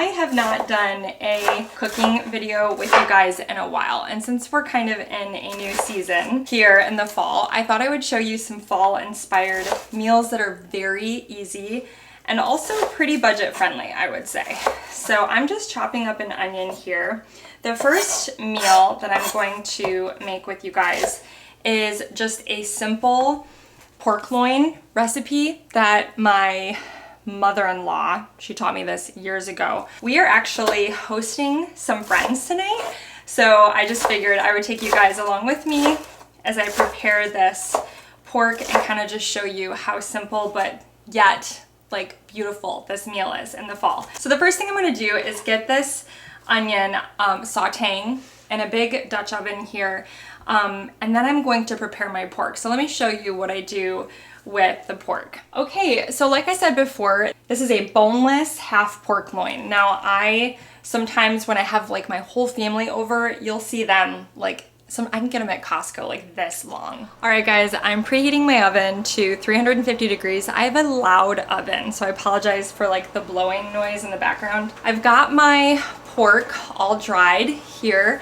I have not done a cooking video with you guys in a while, and since we're kind of in a new season here in the fall, I thought I would show you some fall inspired meals that are very easy and also pretty budget friendly, I would say. So I'm just chopping up an onion here. The first meal that I'm going to make with you guys is just a simple pork loin recipe that my mother-in-law, she taught me this years ago. We are actually hosting some friends tonight, so I just figured I would take you guys along with me as I prepare this pork and kind of just show you how simple but yet like beautiful this meal is in the fall. So the first thing I'm going to do is get this onion sauteing in a big Dutch oven here, and then I'm going to prepare my pork. So let me show you what I do with the pork. Okay, so like I said before, this is a boneless half pork loin. Now I sometimes when I have like my whole family over, you'll see them like I can get them at Costco like this long. All right guys, I'm preheating my oven to 350 degrees. I have a loud oven, so I apologize for like the blowing noise in the background. I've got my pork all dried here,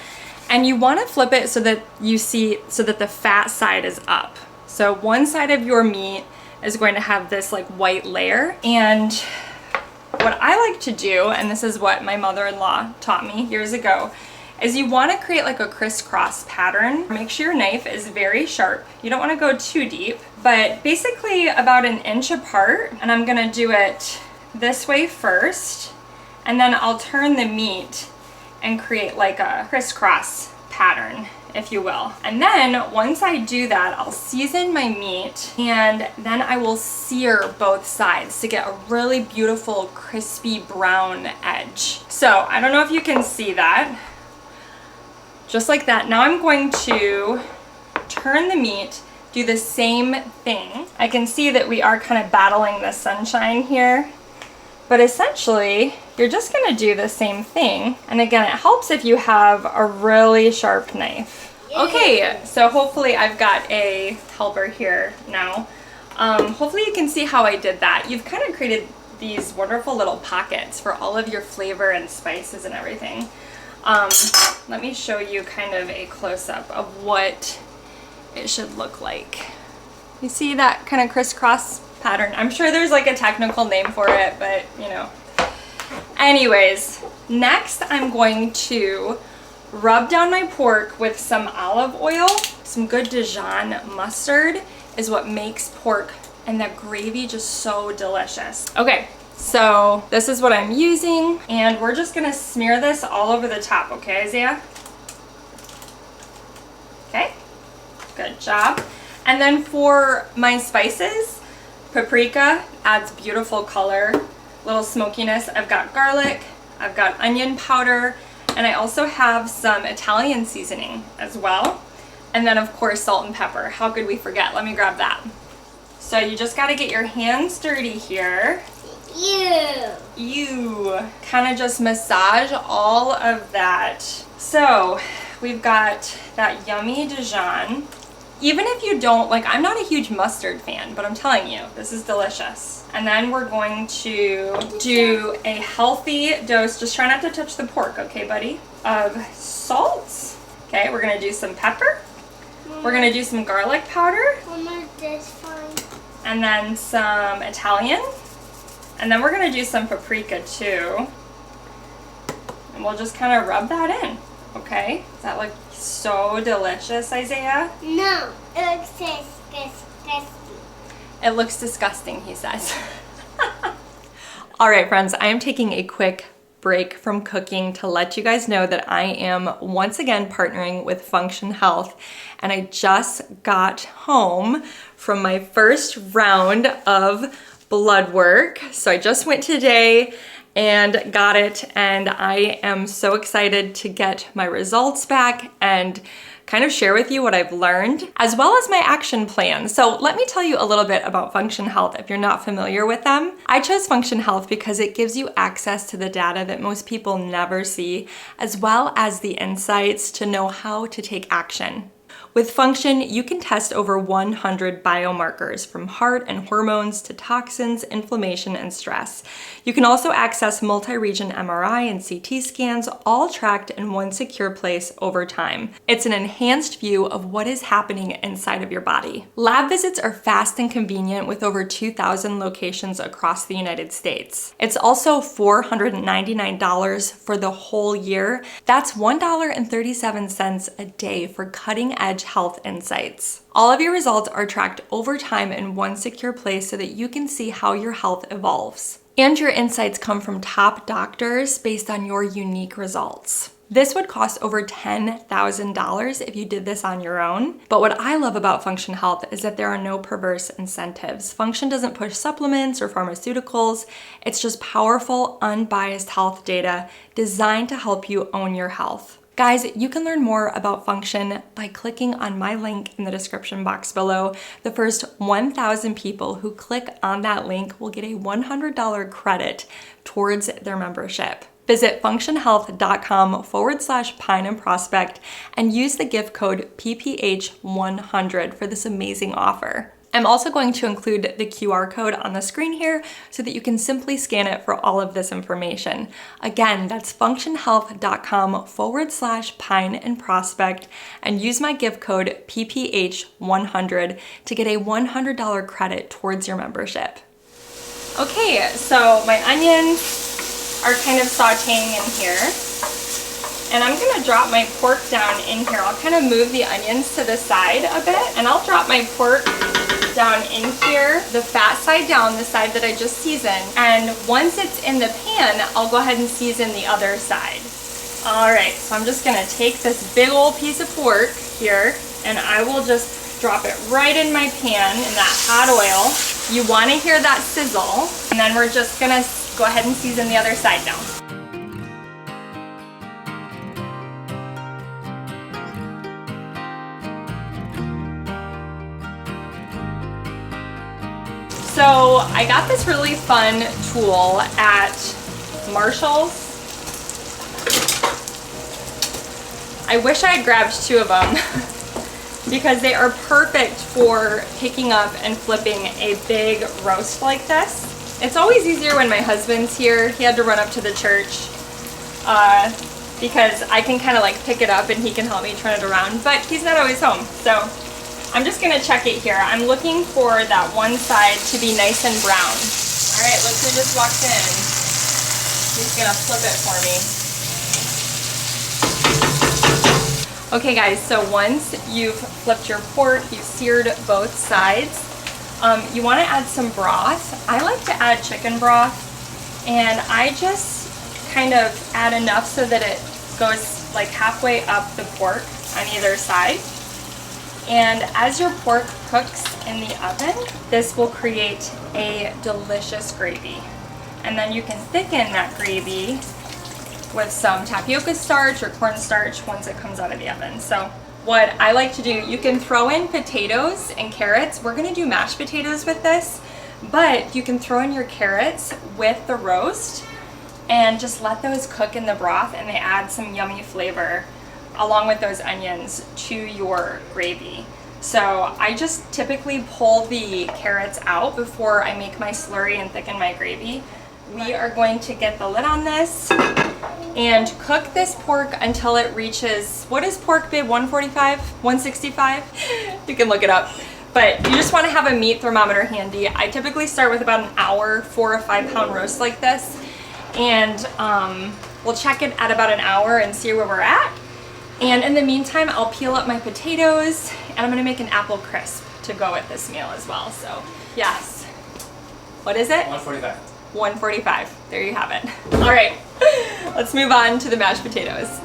and you want to flip it so that you see, so that the fat side is up. So one side of your meat is going to have this like white layer, and what I like to do, and this is what my mother-in-law taught me years ago, is you want to create like a crisscross pattern. Make sure your knife is very sharp. You don't want to go too deep, but basically about an inch apart, and I'm gonna do it this way first, and then I'll turn the meat and create like a crisscross pattern, if you will. And then once I do that, I'll season my meat, and then I will sear both sides to get a really beautiful crispy brown edge. So I don't know if you can see that. Just like that. Now I'm going to turn the meat, do the same thing. I can see that we are kind of battling the sunshine here, but essentially you're just gonna do the same thing. And again, it helps if you have a really sharp knife. Okay, so hopefully I've got a helper here now. Hopefully you can see how I did that. You've kind of created these wonderful little pockets for all of your flavor and spices and everything. Let me show you kind of a close-up of what it should look like. You see that kind of crisscross pattern? I'm sure there's like a technical name for it, but you know. Anyways, next I'm going to rub down my pork with some olive oil. Some good Dijon mustard is what makes pork and the gravy just so delicious. Okay. So this is what I'm using, and we're just gonna smear this all over the top, okay, Isaiah? Okay, good job. And then for my spices, paprika adds beautiful color, little smokiness. I've got garlic, I've got onion powder, and I also have some Italian seasoning as well. And then of course, salt and pepper. How could we forget? Let me grab that. So you just gotta get your hands dirty here. You kind of just massage all of that. So we've got that yummy Dijon. Even if you don't like, I'm not a huge mustard fan, but I'm telling you, this is delicious. And then we're going to do a healthy dose, just try not to touch the pork, okay buddy, of salt. Okay, we're gonna do some pepper. We're gonna do some garlic powder. And then some Italian. And then we're gonna do some paprika too. And we'll just kind of rub that in, okay? Does that look so delicious, Isaiah? No, it looks disgusting. It looks disgusting, he says. All right, friends, I am taking a quick break from cooking to let you guys know that I am once again partnering with Function Health, and I just got home from my first round of blood work. So I just went today and got it, and I am so excited to get my results back and kind of share with you what I've learned, as well as my action plan. So let me tell you a little bit about Function Health if you're not familiar with them. I chose Function Health because it gives you access to the data that most people never see, as well as the insights to know how to take action. With Function, you can test over 100 biomarkers from heart and hormones to toxins, inflammation, and stress. You can also access multi-region MRI and CT scans, all tracked in one secure place over time. It's an enhanced view of what is happening inside of your body. Lab visits are fast and convenient with over 2,000 locations across the United States. It's also $499 for the whole year. That's $1.37 a day for cutting-edge health insights. All of your results are tracked over time in one secure place so that you can see how your health evolves. And your insights come from top doctors based on your unique results. This would cost over $10,000 if you did this on your own. But what I love about Function Health is that there are no perverse incentives. Function doesn't push supplements or pharmaceuticals. It's just powerful, unbiased health data designed to help you own your health. Guys, you can learn more about Function by clicking on my link in the description box below. The first 1,000 people who click on that link will get a $100 credit towards their membership. Visit functionhealth.com/Pine and Prospect and use the gift code PPH100 for this amazing offer. I'm also going to include the QR code on the screen here so that you can simply scan it for all of this information. Again, that's functionhealth.com/Pine and Prospect and use my gift code PPH100 to get a $100 credit towards your membership. Okay, so my onions are kind of sauteing in here. And I'm gonna drop my pork down in here. I'll kind of move the onions to the side a bit and I'll drop my pork down in here, the fat side down, the side that I just seasoned. And once it's in the pan, I'll go ahead and season the other side. All right, so I'm just gonna take this big old piece of pork here and I will just drop it right in my pan in that hot oil. You wanna hear that sizzle, and then we're just gonna go ahead and season the other side now. So I got this really fun tool at Marshall's. I wish I had grabbed 2 of them because they are perfect for picking up and flipping a big roast like this. It's always easier when my husband's here. He had to run up to the church because I can kind of like pick it up and he can help me turn it around, but he's not always home. So I'm just gonna check it here. I'm looking for that one side to be nice and brown. All right, look who just walked in. He's gonna flip it for me. Okay guys, so once you've flipped your pork, you've seared both sides, you wanna add some broth. I like to add chicken broth, and I just kind of add enough so that it goes like halfway up the pork on either side. And as your pork cooks in the oven, this will create a delicious gravy. And then you can thicken that gravy with some tapioca starch or cornstarch once it comes out of the oven. So what I like to do, you can throw in potatoes and carrots. We're gonna do mashed potatoes with this, but you can throw in your carrots with the roast and just let those cook in the broth, and they add some yummy flavor along with those onions to your gravy. So I just typically pull the carrots out before I make my slurry and thicken my gravy. We are going to get the lid on this and cook this pork until it reaches, what is pork, babe, 145, 165? You can look it up. But you just want to have a meat thermometer handy. I typically start with about an hour for a 5-pound roast like this. And we'll check it at about an hour and see where we're at. And in the meantime, I'll peel up my potatoes and I'm gonna make an apple crisp to go with this meal as well. So yes. What is it? 145. 145. There you have it. All right, let's move on to the mashed potatoes.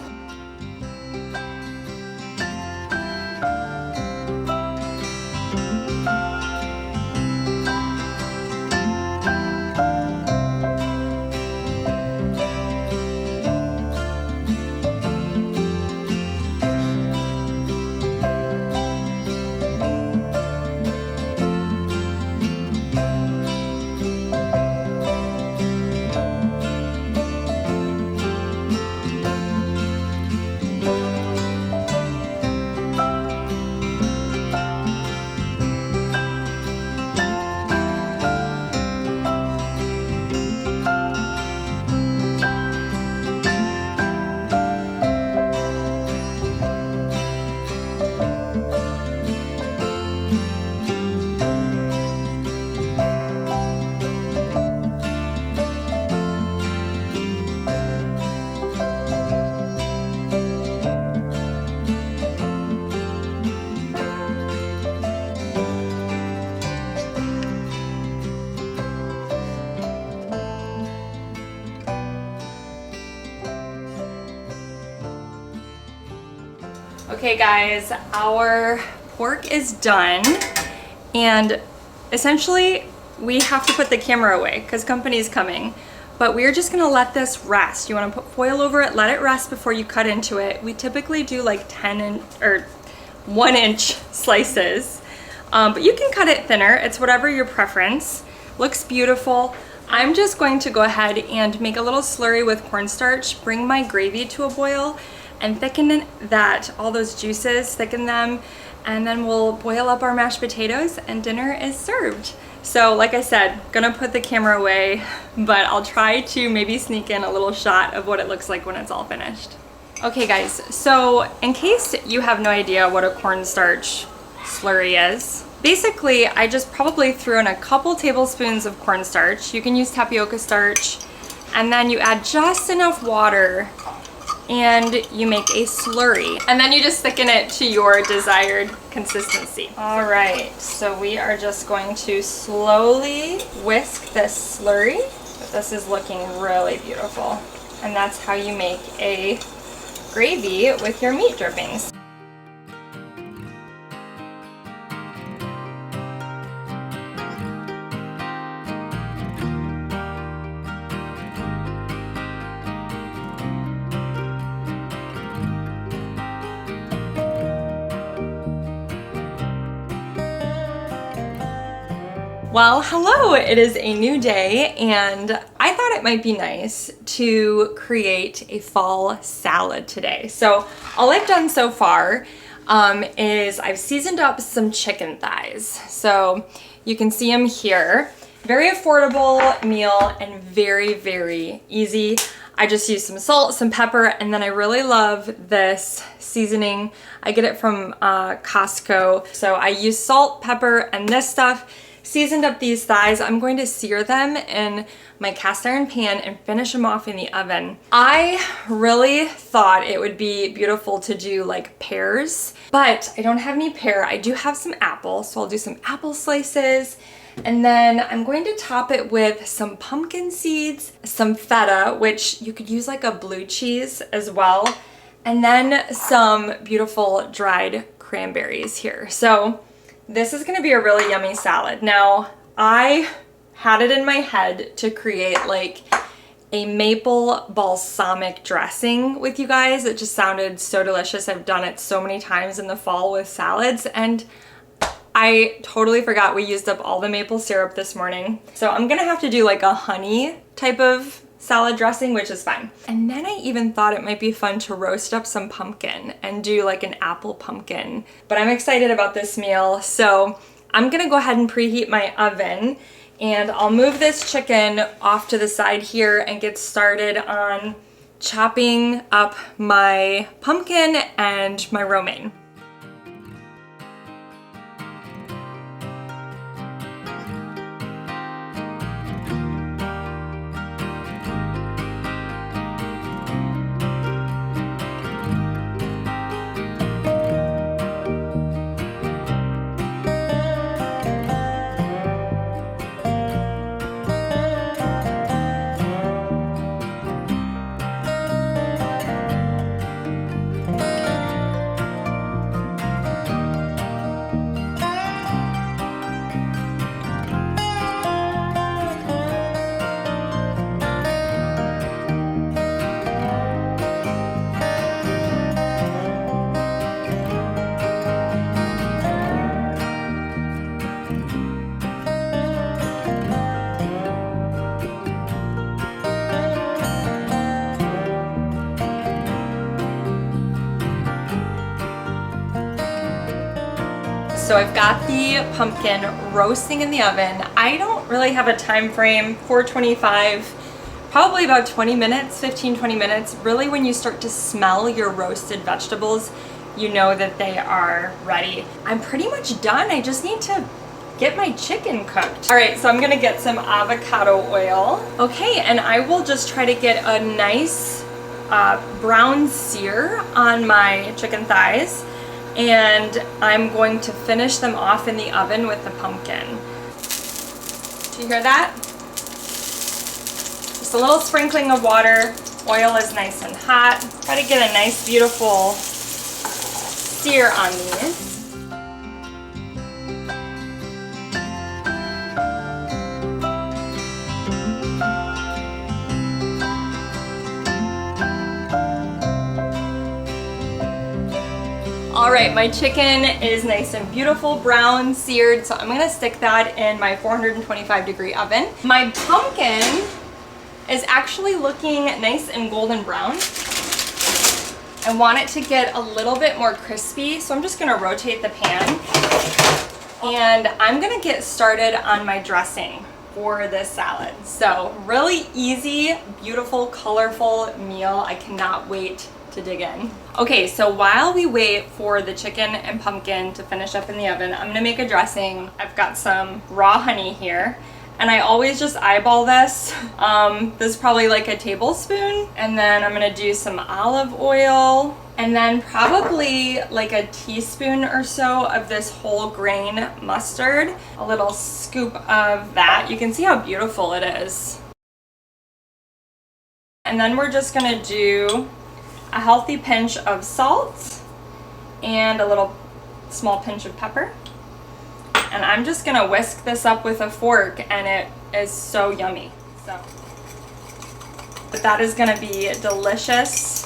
Okay guys, our pork is done, and essentially we have to put the camera away because company's coming, but we're just gonna let this rest. You wanna put foil over it, let it rest before you cut into it. We typically do like 1-inch slices, but you can cut it thinner. It's whatever your preference. Looks beautiful. I'm just going to go ahead and make a little slurry with cornstarch, bring my gravy to a boil, and thicken that, all those juices, thicken them, and then we'll boil up our mashed potatoes and dinner is served. So like I said, gonna put the camera away, but I'll try to maybe sneak in a little shot of what it looks like when it's all finished. Okay guys, so in case you have no idea what a cornstarch slurry is, basically I just probably threw in a couple tablespoons of cornstarch. You can use tapioca starch, and then you add just enough water and you make a slurry, and then you just thicken it to your desired consistency. All right, so we are just going to slowly whisk this slurry, but this is looking really beautiful. And that's how you make a gravy with your meat drippings. Well, hello, it is a new day, and I thought it might be nice to create a fall salad today. So all I've done so far is I've seasoned up some chicken thighs. So you can see them here. Very affordable meal and very, very easy. I just use some salt, some pepper, and then I really love this seasoning. I get it from Costco. So I use salt, pepper, and this stuff. Seasoned up these thighs. I'm going to sear them in my cast iron pan and finish them off in the oven. I really thought it would be beautiful to do like pears, but I don't have any pear. I do have some apple, so I'll do some apple slices, and then I'm going to top it with some pumpkin seeds, some feta, which you could use like a blue cheese as well, and then some beautiful dried cranberries here. So this is gonna be a really yummy salad. Now, I had it in my head to create like a maple balsamic dressing with you guys. It just sounded so delicious. I've done it so many times in the fall with salads, and I totally forgot we used up all the maple syrup this morning. So I'm gonna have to do like a honey type of salad dressing, which is fine. And then I even thought it might be fun to roast up some pumpkin and do like an apple pumpkin. But I'm excited about this meal, so I'm gonna go ahead and preheat my oven, and I'll move this chicken off to the side here and get started on chopping up my pumpkin and my romaine. So I've got the pumpkin roasting in the oven. I don't really have a time frame, 425, probably about 20 minutes, 15, 20 minutes. Really, when you start to smell your roasted vegetables, you know that they are ready. I'm pretty much done. I just need to get my chicken cooked. All right, so I'm gonna get some avocado oil. Okay, and I will just try to get a nice brown sear on my chicken thighs, and I'm going to finish them off in the oven with the pumpkin. Do you hear that? Just a little sprinkling of water. Oil is nice and hot. Try to get a nice, beautiful sear on these. All right, my chicken is nice and beautiful brown seared, so I'm gonna stick that in my 425-degree oven. My pumpkin is actually looking nice and golden brown. I want it to get a little bit more crispy, so I'm just gonna rotate the pan. And I'm gonna get started on my dressing for this salad. So really easy, beautiful, colorful meal. I cannot wait to dig in. Okay, so while we wait for the chicken and pumpkin to finish up in the oven, I'm gonna make a dressing. I've got some raw honey here, and I always just eyeball this. This is probably like a tablespoon, and then I'm gonna do some olive oil, and then probably like a teaspoon or so of this whole grain mustard, a little scoop of that. You can see how beautiful it is. And then we're just gonna do a healthy pinch of salt and a little small pinch of pepper. And I'm just gonna whisk this up with a fork, and it is so yummy. But that is gonna be delicious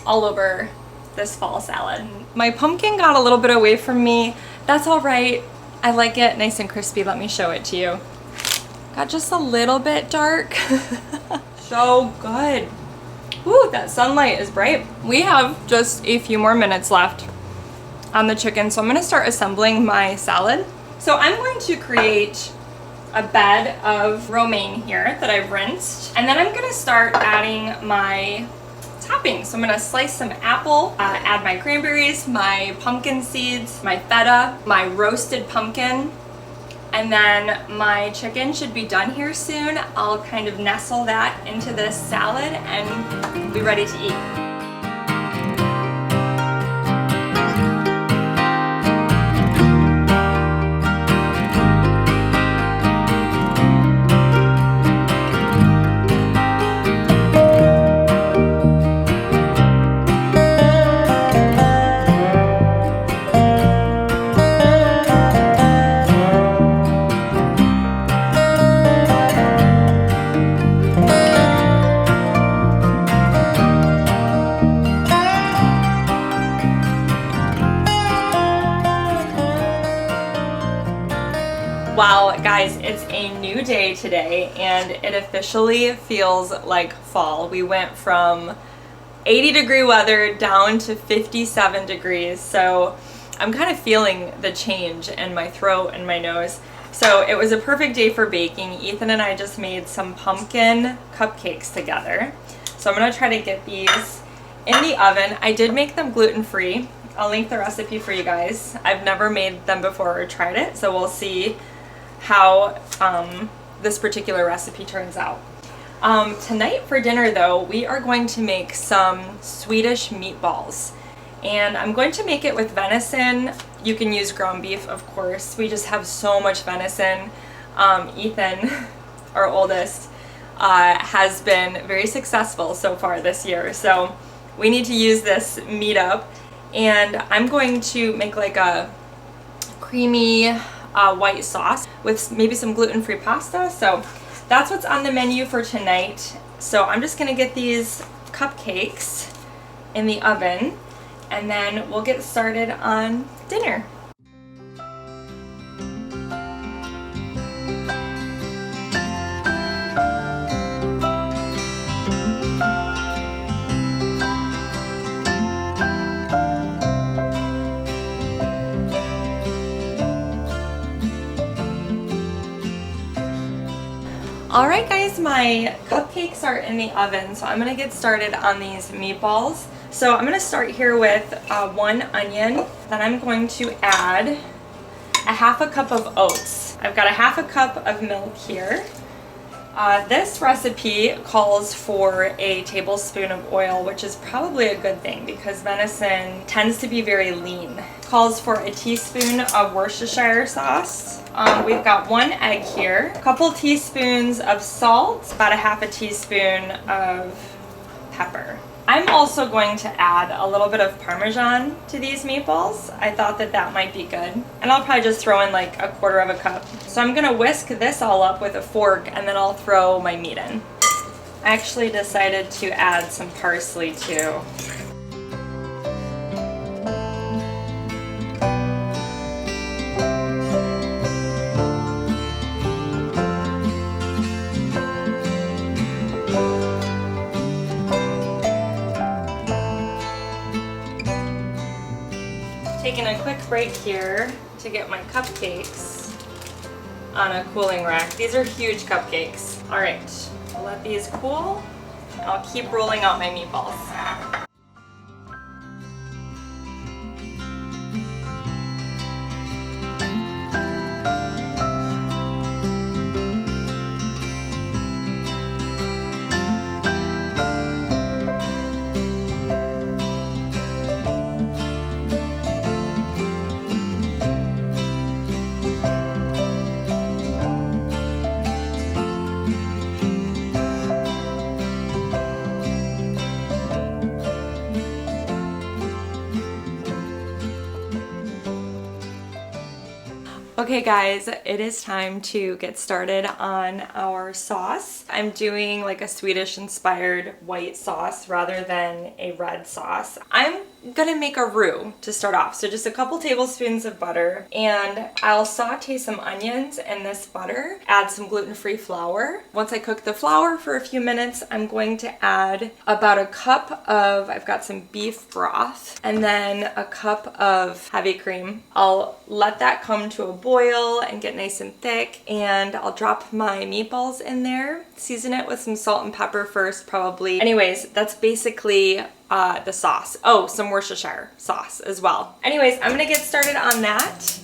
all over this fall salad. My pumpkin got a little bit away from me. That's all right. I like it nice and crispy. Let me show it to you. Got just a little bit dark. So good. Ooh, that sunlight is bright. We have just a few more minutes left on the chicken, so I'm gonna start assembling my salad. So I'm going to create a bed of romaine here that I've rinsed, and then I'm gonna start adding my toppings. So I'm gonna slice some apple, add my cranberries, my pumpkin seeds, my feta, my roasted pumpkin, and then my chicken should be done here soon. I'll kind of nestle that into this salad and be ready to eat. Wow, guys, it's a new day today, and it officially feels like fall. We went from 80-degree weather down to 57 degrees, so I'm kind of feeling the change in my throat and my nose. So it was a perfect day for baking. Ethan and I just made some pumpkin cupcakes together. So I'm gonna try to get these in the oven. I did make them gluten-free. I'll link the recipe for you guys. I've never made them before or tried it, so we'll see how this particular recipe turns out. Tonight for dinner though, we are going to make some Swedish meatballs, and I'm going to make it with venison. You can use ground beef, of course. We just have so much venison. Ethan, our oldest, has been very successful so far this year, so we need to use this meat up, and I'm going to make like a creamy white sauce with maybe some gluten-free pasta. So that's what's on the menu for tonight. So I'm just gonna get these cupcakes in the oven, and then we'll get started on dinner. Alright guys, my cupcakes are in the oven, so I'm going to get started on these meatballs. So I'm going to start here with 1 onion, then I'm going to add a half a cup of oats. I've got a half a cup of milk here. This recipe calls for a tablespoon of oil, which is probably a good thing because venison tends to be very lean. Calls for a teaspoon of Worcestershire sauce. We've got 1 egg here, a couple teaspoons of salt, about a half a teaspoon of pepper. I I'm also going to add a little bit of Parmesan to these meatballs. I thought that that might be good. And I'll probably just throw in like 1/4 cup. So I'm gonna whisk this all up with a fork and then I'll throw my meat in. I actually decided to add some parsley too. Taking a quick break here to get my cupcakes on a cooling rack. These are huge cupcakes. All right, I'll let these cool. I'll keep rolling out my meatballs. Okay guys, it is time to get started on our sauce. I'm doing like a Swedish inspired white sauce rather than a red sauce. I'm gonna make a roux to start off. So just a couple tablespoons of butter, and I'll saute some onions in this butter, add some gluten-free flour. Once I cook the flour for a few minutes, I'm going to add about 1 cup of, I've got some beef broth, and then 1 cup of heavy cream. I'll let that come to a boil and get nice and thick, and I'll drop my meatballs in there, season it with some salt and pepper first probably. Anyways, that's basically the sauce. Oh, some Worcestershire sauce as well. Anyways, I'm gonna get started on that.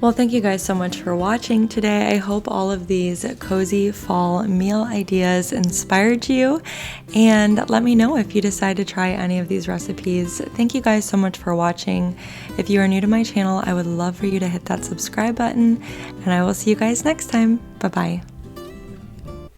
Well, thank you guys so much for watching today. I hope all of these cozy fall meal ideas inspired you, and let me know if you decide to try any of these recipes. Thank you guys so much for watching. If you are new to my channel, I would love for you to hit that subscribe button, and I will see you guys next time. Bye-bye.